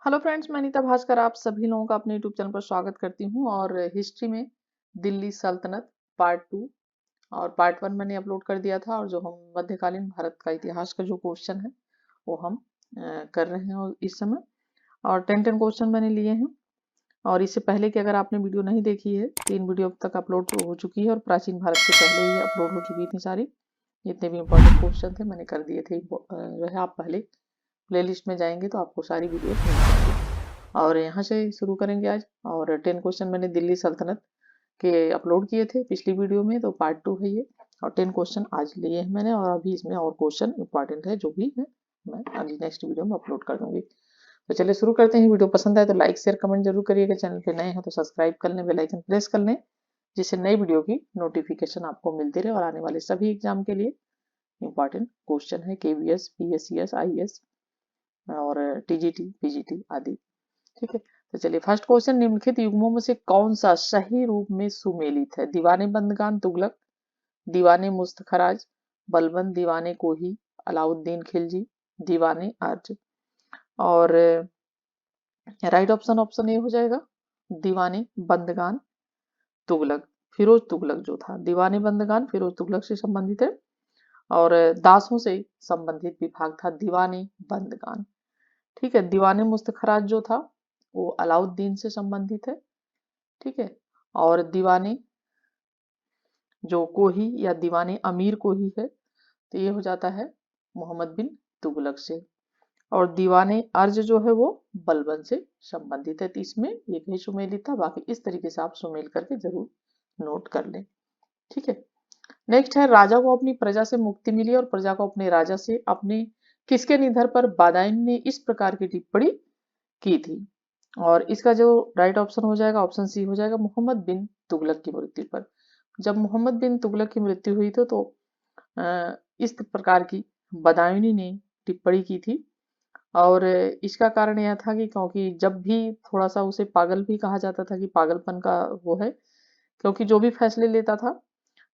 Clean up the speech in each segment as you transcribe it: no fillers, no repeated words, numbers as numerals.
Hello friends, मैं नीता भास्कर आप सभी लोगों का अपने यूट्यूब चैनल पर स्वागत करती हूँ। और हिस्ट्री में दिल्ली सल्तनत पार्ट 2 और पार्ट 1 मैंने अपलोड कर दिया था। और जो हम मध्यकालीन भारत का इतिहास का जो क्वेश्चन है वो हम कर रहे हैं और इस समय। और 10 क्वेश्चन मैंने लिए हैं। और इससे पहले कि अगर आपने वीडियो नहीं देखी है, 3 वीडियो अब तक अपलोड हो चुकी है और प्राचीन भारत के पहले ही अपलोड हो चुकी थी सारी। जितने भी इंपॉर्टेंट क्वेश्चन थे मैंने कर दिए थे। जो है आप पहले प्लेलिस्ट में जाएंगे तो आपको सारी वीडियो मिल जाएंगी। और यहाँ से शुरू करेंगे आज। और 10 क्वेश्चन मैंने दिल्ली सल्तनत के अपलोड किए थे पिछली वीडियो में, तो पार्ट 2 है ये। और 10 क्वेश्चन आज लिए हैं मैंने, और अभी इसमें और क्वेश्चन इंपॉर्टेंट है जो भी है मैं अगली नेक्स्ट वीडियो में अपलोड कर दूंगी। तो चलिए शुरू करते हैं। वीडियो पसंद आए तो लाइक शेयर कमेंट जरूर करिएगा। चैनल पे नए हैं तो सब्सक्राइब कर लें, बेल आइकन प्रेस कर लें, जिससे नई वीडियो की नोटिफिकेशन आपको मिलती रहे और आने वाले सभी एग्जाम के लिए इंपॉर्टेंट क्वेश्चन है, केवीएस, पीएससीएस, आईएएस और टीजीटी, पीजीटी आदि। ठीक है, तो चलिए फर्स्ट क्वेश्चन, निम्नलिखित युग्मों में से कौन सा सही रूप में सुमेलित है? दीवाने बंदगान तुगलक, दीवाने मुस्तखराज, बलबंद दीवाने कोही, अलाउद्दीन खिलजी, दीवाने अर्ज। और राइट ऑप्शन ऑप्शन ए हो जाएगा, दीवाने बंदगान तुगलक। फिरोज तुगलक जो था, दीवाने बंदगान फिरोज तुगलक से संबंधित है। और दासों से संबंधित विभाग था दीवाने बंदगान। ठीक है, दीवाने मुस्तखराज जो था वो अलाउद्दीन से संबंधित है। ठीक है, और दीवाने जो कोही या दीवाने अमीर कोही है तो ये हो जाता है मोहम्मद बिन तुगलक से। और दीवाने अर्ज जो है वो बलबन से संबंधित है। तो इसमें एक ही सुमेलित था, बाकी इस तरीके से आप सुमेल करके जरूर नोट कर लें। ठीक है, नेक्स्ट है, राजा को अपनी प्रजा से मुक्ति मिली और प्रजा को अपने राजा से अपने किसके निधन पर बादायूं ने इस प्रकार की टिप्पणी की थी? और इसका जो राइट ऑप्शन हो जाएगा ऑप्शन सी हो जाएगा, मोहम्मद बिन तुगलक की मृत्यु पर। जब मोहम्मद बिन तुगलक की मृत्यु हुई तो इस प्रकार की बदायूंनी ने टिप्पणी की थी। और इसका कारण यह था कि क्योंकि जब भी थोड़ा सा उसे पागल भी कहा जाता था कि पागलपन का वो है, क्योंकि जो भी फैसले लेता था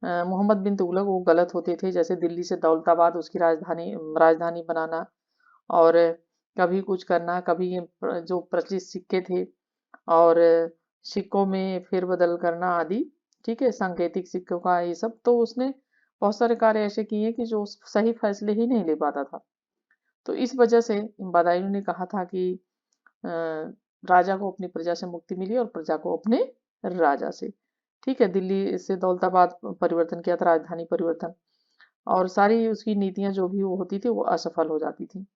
मोहम्मद बिन तुगलक वो गलत होते थे। जैसे दिल्ली से दौलताबाद उसकी राजधानी राजधानी बनाना, और कभी कुछ करना, कभी जो प्रचलित सिक्के थे और सिक्कों में फेरबदल करना आदि। ठीक है, सांकेतिक सिक्कों का ये सब, तो उसने बहुत सारे कार्य ऐसे किए कि जो सही फैसले ही नहीं ले पाता था। तो इस वजह से बदायूं ने कहा था कि राजा को अपनी प्रजा से मुक्ति मिली और प्रजा को अपने राजा से। ठीक है, दिल्ली से दौलताबाद परिवर्तन किया था, राजधानी परिवर्तन, और सारी उसकी नीतियां जो भी वो होती थी वो असफल हो जाती थी।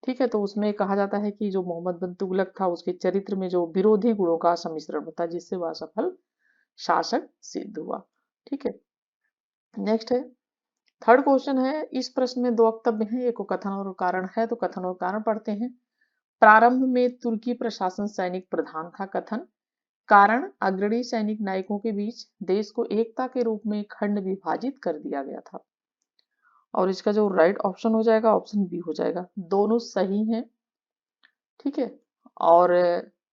ठीक है, तो उसमें कहा जाता है कि जो मोहम्मद बिन तुगलक था उसके चरित्र में जो विरोधी गुणों का सम्मिश्रण होता है, जिससे वह असफल शासक सिद्ध हुआ। ठीक है, नेक्स्ट है, थर्ड क्वेश्चन है, इस प्रश्न में दो वक्तव्य हैं, एक कथन और कारण है, तो कथन और कारण पढ़ते हैं। प्रारंभ में तुर्की प्रशासन सैनिक प्रधान था। कथन, कारण अग्रणी सैनिक नायकों के बीच देश को एकता के रूप में खंड विभाजित कर दिया गया था। और इसका जो राइट ऑप्शन हो जाएगा ऑप्शन बी हो जाएगा, दोनों सही हैं। ठीक है, और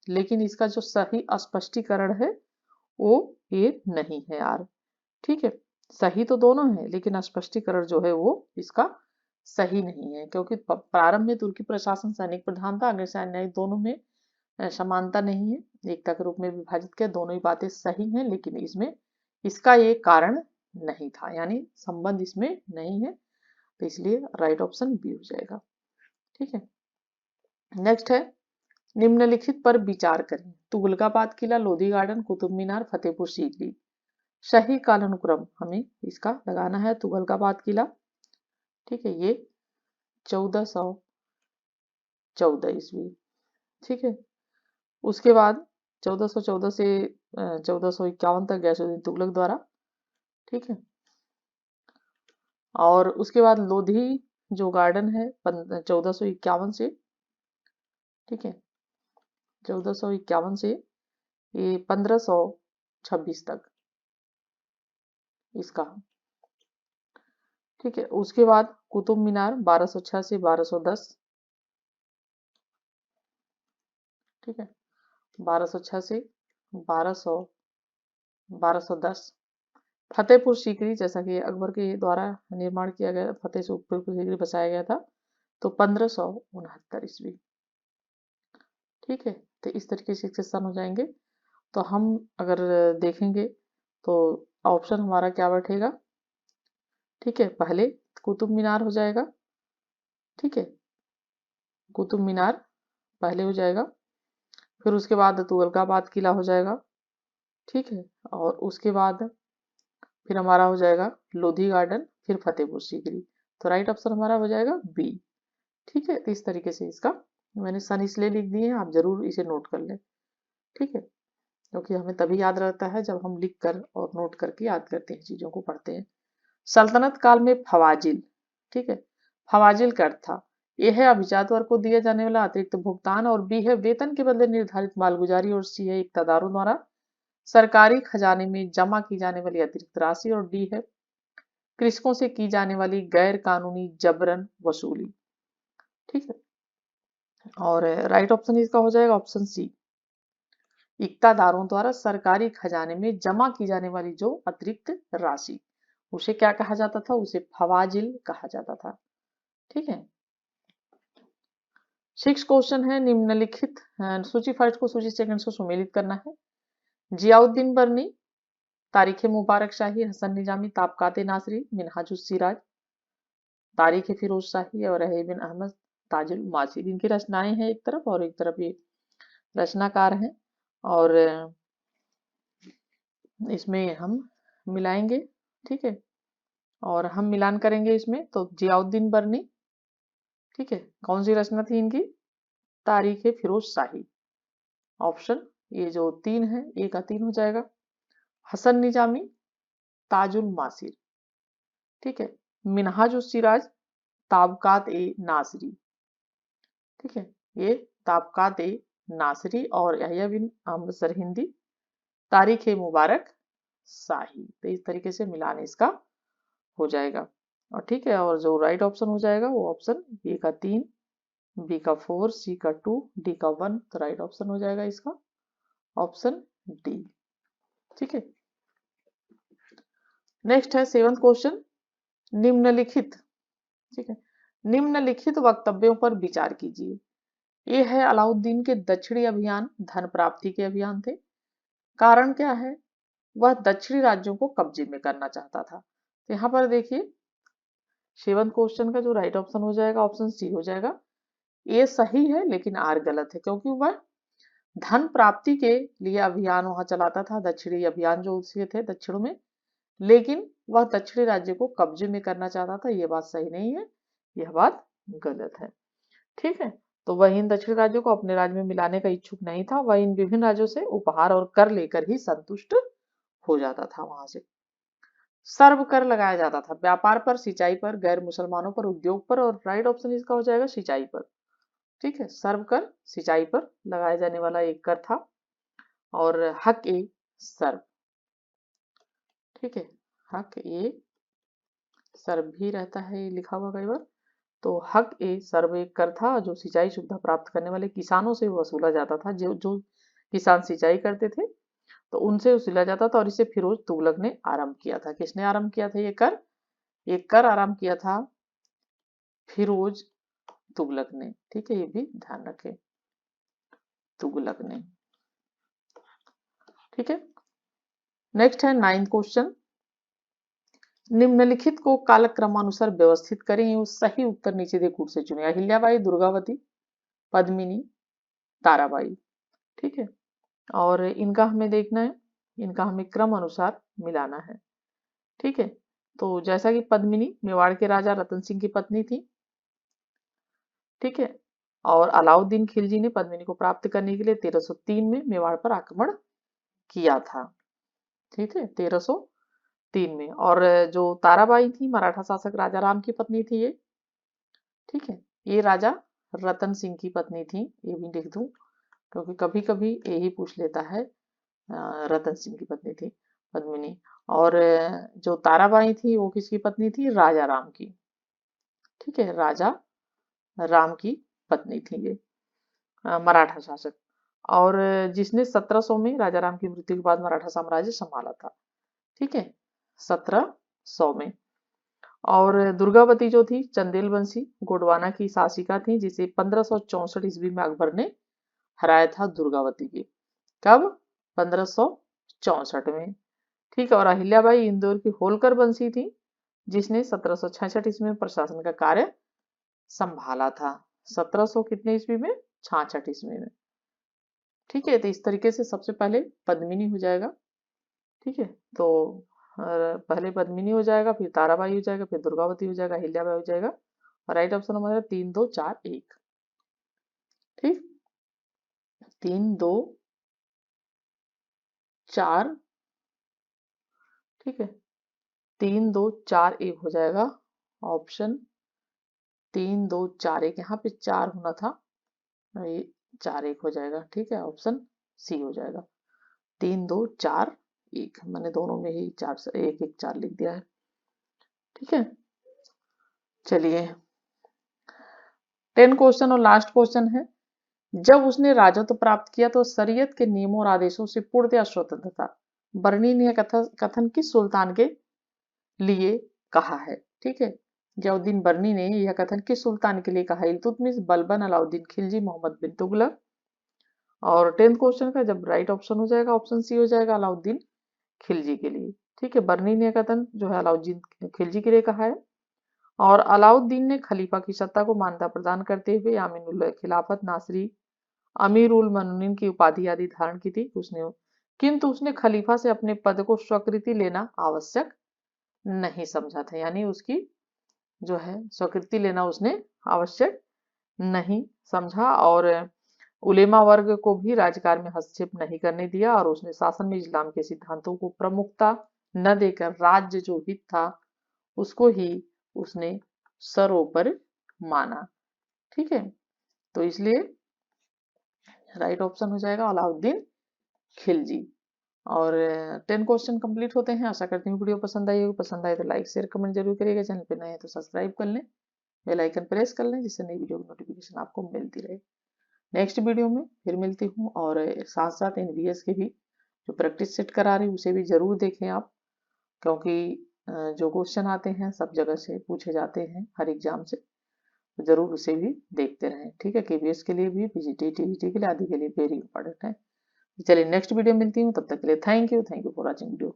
लेकिन इसका जो सही स्पष्टीकरण है वो ये नहीं है यार। ठीक है, सही तो दोनों है लेकिन स्पष्टीकरण जो है वो इसका सही नहीं है, क्योंकि प्रारंभ में तुर्की प्रशासन सैनिक प्रधान था, अग्र सैन्य न्यायिक दोनों में समानता नहीं है, एकता के रूप में विभाजित किया, दोनों ही बातें सही हैं, लेकिन इसमें इसका ये कारण नहीं था, यानी संबंध इसमें नहीं है। तो इसलिए राइट ऑप्शन बी हो जाएगा। ठीक है, नेक्स्ट है, निम्नलिखित पर विचार करें। तुगलकाबाद किला, लोधी गार्डन, कुतुब मीनार, फतेहपुर सीकरी। सही कालानुक्रम हमें इसका लगाना है। तुगलकाबाद किला, ठीक है, ये 1414 ईस्वी। ठीक है, उसके बाद 1414 से 1451 तक गैसुद्दीन तुगलक द्वारा। ठीक है, और उसके बाद लोधी जो गार्डन है 1451 से। ठीक है, 1451 से ये 1526 तक इसका। ठीक है, उसके बाद कुतुब मीनार 1206 से 1210। ठीक है, 1206 से 1210। फतेहपुर सीकरी, जैसा कि अकबर के द्वारा निर्माण किया गया, फतेहपुर सीकरी बसाया गया था, तो 1569 ईस्वी। ठीक है, तो इस तरीके से क्वेश्चन हो जाएंगे। तो हम अगर देखेंगे तो ऑप्शन हमारा क्या बैठेगा, ठीक है, पहले कुतुब मीनार हो जाएगा, ठीक है, कुतुब मीनार पहले हो जाएगा, फिर उसके बाद तुगलकाबाद किला हो जाएगा, ठीक है, और उसके बाद फिर हमारा हो जाएगा लोधी गार्डन, फिर फतेहपुर सीकरी। तो राइट ऑप्शन हमारा हो जाएगा बी। ठीक है, तो इस तरीके से इसका मैंने सन इसलिए लिख दिए हैं, आप जरूर इसे नोट कर लें, ठीक है, क्योंकि हमें तभी याद रहता है जब हम लिख कर और नोट करके याद करते हैं, चीजों को पढ़ते हैं। सल्तनत काल में फवाजिल, ठीक है, फवाजिल का अर्थ था, ए है अभिजात वर्ग को दिया जाने वाला अतिरिक्त भुगतान, और बी है वेतन के बदले निर्धारित मालगुजारी, और सी है इक्तदारों द्वारा सरकारी खजाने में जमा की जाने वाली अतिरिक्त राशि, और डी है कृषकों से की जाने वाली गैर कानूनी जबरन वसूली। ठीक है, और राइट ऑप्शन इसका हो जाएगा ऑप्शन सी, इक्तादारों द्वारा सरकारी खजाने में जमा की जाने वाली जो अतिरिक्त राशि, उसे क्या कहा जाता था, उसे फवाजिल कहा जाता था। ठीक है, 6 क्वेश्चन है, निम्नलिखित सूची फर्स्ट को सूची सेकंड से सुमेलित करना है। जियाउद्दीन बर्नी, तारीख मुबारक शाही, हसन निजामी, ताबकात नासरी, मिनहाजुस सिराज, तारीख फिरोज शाही और रही बिन अहमद ताजुल मासिर। इनकी रचनाएं हैं एक तरफ, और एक तरफ ये रचनाकार हैं, और इसमें हम मिलाएंगे, ठीक है, और हम मिलान करेंगे इसमें। तो जियाउद्दीन बर्नी, ठीक है, कौन सी रचना थी इनकी, तारीख फिरोज शाही, ऑप्शन ये जो 3 है, ए का 3 हो जाएगा। हसन निजामी, ताजुल मासिर, ठीक है, मिनहाजुल सिराज, ताबकात ए नासरी, ठीक है, ये ताबकात ए नासरी, और यहया बिन अहमद सरहिंदी, तारीख मुबारक शाही। तो इस तरीके से मिलान इसका हो जाएगा, और ठीक है, और जो राइट ऑप्शन हो जाएगा वो ऑप्शन ए का 3, बी का 4, सी का 2, डी का 1। तो राइट ऑप्शन हो जाएगा इसका ऑप्शन डी। ठीक है, नेक्स्ट है 7th क्वेश्चन, निम्नलिखित, ठीक है, निम्नलिखित वक्तव्यों पर विचार कीजिए। ये है अलाउद्दीन के दक्षिणी अभियान धन प्राप्ति के अभियान थे। कारण क्या है, वह दक्षिणी राज्यों को कब्जे में करना चाहता था। तो यहाँ पर देखिए 7th क्वेश्चन का जो राइट ऑप्शन हो जाएगा ऑप्शन सी हो जाएगा। ये सही है लेकिन आर गलत है, क्योंकि वह धन प्राप्ति के लिए अभियान वहां चलाता था, दक्षिणी अभियान जो उसके थे दक्षिण में, लेकिन वह दक्षिणी राज्य को कब्जे में करना चाहता था। यह बात सही नहीं है, यह बात गलत है। ठीक है, तो वह इन दक्षिणी राज्यों को अपने राज्य में मिलाने का इच्छुक नहीं था, वह इन विभिन्न राज्यों से उपहार और कर लेकर ही संतुष्ट हो जाता था। वहां से सर्व कर लगाया जाता था, व्यापार पर, सिंचाई पर, गैर मुसलमानों पर, उद्योग पर, और राइट ऑप्शन इसका हो जाएगा सिंचाई पर। ठीक है, सर्व कर सिंचाई पर लगाया जाने वाला एक कर था, और हक ए सर्व, ठीक है, हक ए सर्व भी रहता है लिखा हुआ कई बार। तो हक ए सर्व एक कर था जो सिंचाई सुविधा प्राप्त करने वाले किसानों से वसूला जाता था। जो जो किसान सिंचाई करते थे तो उनसे वसूला जाता था, और इसे फिरोज तुगलक ने आरंभ किया था। किसने आरंभ किया था ये कर आरंभ किया था फिरोज तुगलक ने। ठीक है, ये भी ध्यान रखें, तुगलक ने। ठीक है, नेक्स्ट है 9th क्वेश्चन, निम्नलिखित को कालक्रमानुसार व्यवस्थित करें एवं सही उत्तर नीचे दिए कूट से चुने। अहिल्याबाई, दुर्गावती, पद्मिनी, ताराबाई। ठीक है, और इनका हमें देखना है, इनका हमें क्रम अनुसार मिलाना है। ठीक है, तो जैसा कि पद्मिनी मेवाड़ के राजा रतन सिंह की पत्नी थी, ठीक है, और अलाउद्दीन खिलजी ने पद्मिनी को प्राप्त करने के लिए 1303 में मेवाड़ पर आक्रमण किया था। ठीक है, 1303 में। और जो ताराबाई थी मराठा शासक राजा राम की पत्नी थी ये। ठीक है, ये राजा रतन सिंह की पत्नी थी, ये भी लिख दूं क्योंकि कभी कभी यही पूछ लेता है। रतन सिंह की पत्नी थी पद्मिनी, और जो ताराबाई थी वो किसकी पत्नी थी, राजा राम की। ठीक है, राजा राम की पत्नी थी ये, मराठा शासक, और जिसने 1700 में राजा राम की मृत्यु के बाद मराठा साम्राज्य संभाला था। ठीक है, 1700 में। और दुर्गावती जो थी चंदेल वंशी गोडवाना की शासिका थी, जिसे 1564 ईस्वी में अकबर ने हराया था दुर्गावती की। कब? 1564 में। ठीक है। और अहिल्याबाई इंदौर की होलकर बंसी थी जिसने 1766 ईस्वी में प्रशासन का कार्य संभाला था। 1700 कितने ईस्वी में? 66 ईस्वी में। ठीक है। तो इस तरीके से सबसे पहले पद्मिनी हो जाएगा। ठीक है। तो पहले पद्मिनी हो जाएगा, फिर ताराबाई हो जाएगा, फिर दुर्गावती हो जाएगा, अहिल्याबाई हो जाएगा। और राइट ऑप्शन हमारा 3 2 4 1। ठीक, 3 2 4। ठीक है, 3 2 4 1 हो जाएगा ऑप्शन। 3 2 4 1, यहाँ पे 4 होना था, ये 4 1 हो जाएगा। ठीक है, ऑप्शन सी हो जाएगा। 3 2 4 1, मैंने दोनों में ही 4 से 1 1 4 लिख दिया है। ठीक है, चलिए 10 क्वेश्चन और लास्ट क्वेश्चन है। जब उसने राजत्व प्राप्त किया तो शरीयत के नियमों और आदेशों से पूर्णतया स्वतंत्र था। बर्नी ने कथन किस सुल्तान के लिए कहा है? ठीक है, जलाउद्दीन बर्नी ने यह कथन किस सुल्तान के लिए कहा? इल्तुतमिश, बलबन, अलाउद्दीन खिलजी, मोहम्मद बिन तुगलक। और 10th क्वेश्चन का जब राइट ऑप्शन हो जाएगा, ऑप्शन सी हो जाएगा, अलाउद्दीन खिलजी के लिए। ठीक है, बर्नी ने कथन जो है अलाउद्दीन खिलजी के लिए कहा है। और अलाउद्दीन ने खलीफा की सत्ता को मान्यता प्रदान करते हुए यामीनुल खिलाफत, नासिरी, अमीर उल मोमिनीन की उपाधि आदि धारण की थी उसने। किंतु उसने खलीफा से अपने पद को स्वीकृति लेना आवश्यक नहीं समझा था, यानी उसकी जो है स्वीकृति लेना उसने आवश्यक नहीं समझा। और उलेमा वर्ग को भी राजकाज में हस्तक्षेप नहीं करने दिया। और उसने शासन में इस्लाम के सिद्धांतों को प्रमुखता न देकर राज्य जो हित था उसको ही उसने सर्वोपरि माना। ठीक है, तो इसलिए राइट ऑप्शन हो जाएगा अलाउद्दीन खिलजी। और 10 क्वेश्चन कंप्लीट होते हैं। आशा करती हूँ वीडियो पसंद आई होगी। पसंद आए तो लाइक शेयर कमेंट जरूर करिएगा। चैनल पे नए हैं तो सब्सक्राइब कर लें, बेल आइकन प्रेस कर लें जिससे नई वीडियो की नोटिफिकेशन आपको मिलती रहे। नेक्स्ट वीडियो में फिर मिलती हूँ। और साथ साथ एनवीएस के भी जो प्रैक्टिस सेट करा रही हूँ उसे भी जरूर देखें आप, क्योंकि जो क्वेश्चन आते हैं सब जगह से पूछे जाते हैं हर एग्जाम से, तो जरूर उसे भी देखते रहें। ठीक है, केवीएस के लिए भी, पीजीटी, टीईटी के लिए, आदि के लिए वेरी इंपॉर्टेंट है। चलिए नेक्स्ट वीडियो मिलती हूँ, तब तक के लिए thank you for watching video.